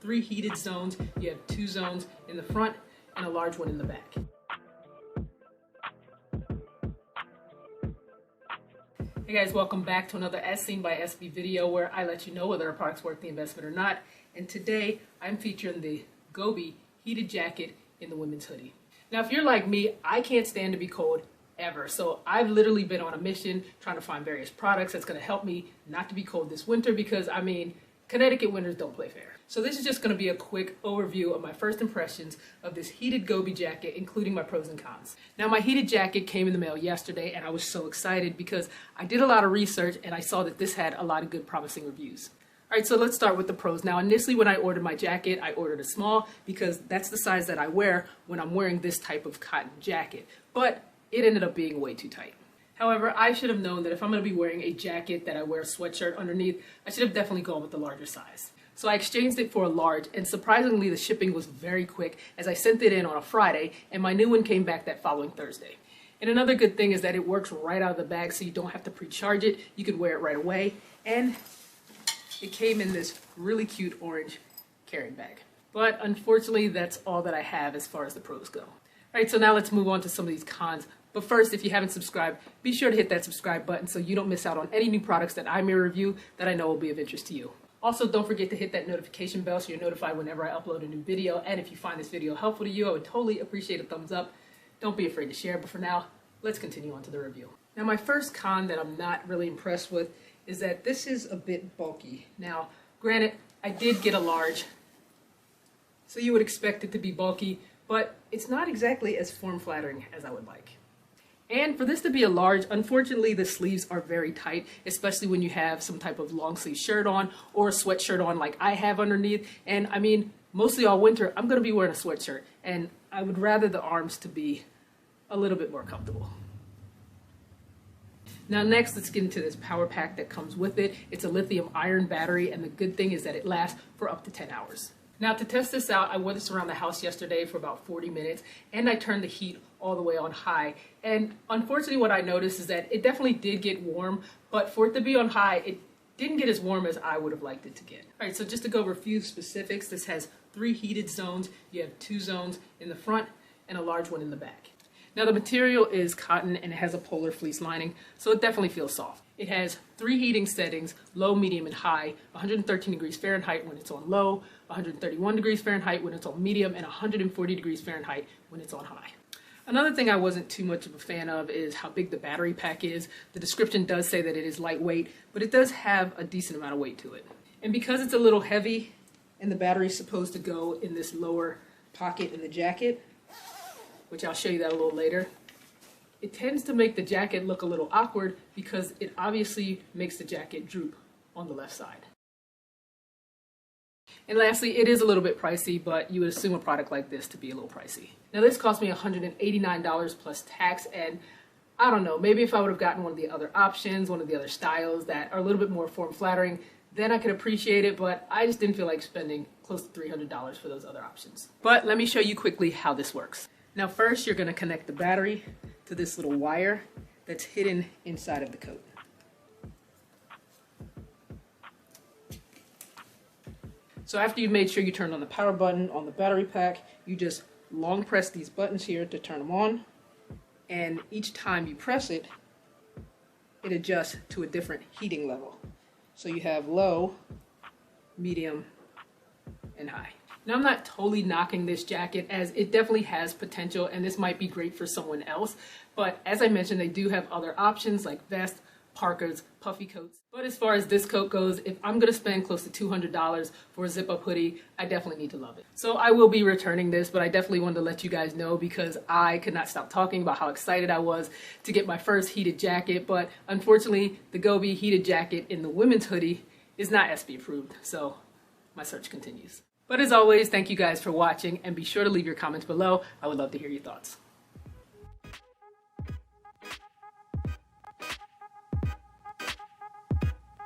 3 heated zones. You have 2 zones in the front and a large one in the back. Hey guys, welcome back to another As Seen by SB video where I let you know whether a product's worth the investment or not. And today I'm featuring the Gobi Heated jacket in the women's hoodie. Now if you're like me, I can't stand to be cold ever. So I've literally been on a mission trying to find various products that's going to help me not to be cold this winter because, I mean, Connecticut winters don't play fair. So this is just going to be a quick overview of my first impressions of this heated Gobi jacket, including my pros and cons. Now my heated jacket came in the mail yesterday and I was so excited because I did a lot of research and I saw that this had a lot of good promising reviews. Alright, so let's start with the pros. Now initially when I ordered my jacket, I ordered a small because that's the size that I wear when I'm wearing this type of cotton jacket. But it ended up being way too tight. However, I should have known that if I'm going to be wearing a jacket that I wear a sweatshirt underneath, I should have definitely gone with the larger size. So I exchanged it for a large, and surprisingly the shipping was very quick as I sent it in on a Friday and my new one came back that following Thursday. And another good thing is that it works right out of the bag so you don't have to pre-charge it. You can wear it right away, and it came in this really cute orange carrying bag. But unfortunately that's all that I have as far as the pros go. Alright, so now let's move on to some of these cons. But first, if you haven't subscribed, be sure to hit that subscribe button so you don't miss out on any new products that I may review that I know will be of interest to you. Also, don't forget to hit that notification bell so you're notified whenever I upload a new video. And if you find this video helpful to you, I would totally appreciate a thumbs up. Don't be afraid to share, but for now, let's continue on to the review. Now, my first con that I'm not really impressed with is that this is a bit bulky. Now, granted, I did get a large, so you would expect it to be bulky, but it's not exactly as form-flattering as I would like. And for this to be a large, unfortunately the sleeves are very tight, especially when you have some type of long sleeve shirt on or a sweatshirt on like I have underneath. And I mean, mostly all winter, I'm going to be wearing a sweatshirt, and I would rather the arms to be a little bit more comfortable. Now next, let's get into this power pack that comes with it. It's a lithium iron battery, and the good thing is that it lasts for up to 10 hours. Now to test this out, I wore this around the house yesterday for about 40 minutes, and I turned the heat all the way on high. And unfortunately what I noticed is that it definitely did get warm, but for it to be on high, it didn't get as warm as I would have liked it to get. Alright, so just to go over a few specifics, this has 3 heated zones. You have 2 zones in the front and a large one in the back. Now the material is cotton and it has a polar fleece lining, so it definitely feels soft. It has 3 heating settings, low, medium, and high, 113 degrees Fahrenheit when it's on low, 131 degrees Fahrenheit when it's on medium, and 140 degrees Fahrenheit when it's on high. Another thing I wasn't too much of a fan of is how big the battery pack is. The description does say that it is lightweight, but it does have a decent amount of weight to it. And because it's a little heavy and the battery is supposed to go in this lower pocket in the jacket, which I'll show you that a little later, it tends to make the jacket look a little awkward because it obviously makes the jacket droop on the left side. And lastly, it is a little bit pricey, but you would assume a product like this to be a little pricey. Now this cost me $189 plus tax, and I don't know, maybe if I would have gotten one of the other options, one of the other styles that are a little bit more form-flattering, then I could appreciate it, but I just didn't feel like spending close to $300 for those other options. But let me show you quickly how this works. Now first, you're going to connect the battery to this little wire that's hidden inside of the coat. So after you've made sure you turned on the power button on the battery pack, you just long press these buttons here to turn them on, and each time you press it, it adjusts to a different heating level. So you have low, medium, and high. Now I'm not totally knocking this jacket as it definitely has potential and this might be great for someone else, but as I mentioned, they do have other options like vests, parkas, puffy coats. But as far as this coat goes, if I'm going to spend close to $200 for a zip-up hoodie, I definitely need to love it. So I will be returning this, but I definitely wanted to let you guys know because I could not stop talking about how excited I was to get my first heated jacket, but unfortunately the Gobi heated jacket in the women's hoodie is not SB approved, so my search continues. But as always, thank you guys for watching, and be sure to leave your comments below. I would love to hear your thoughts.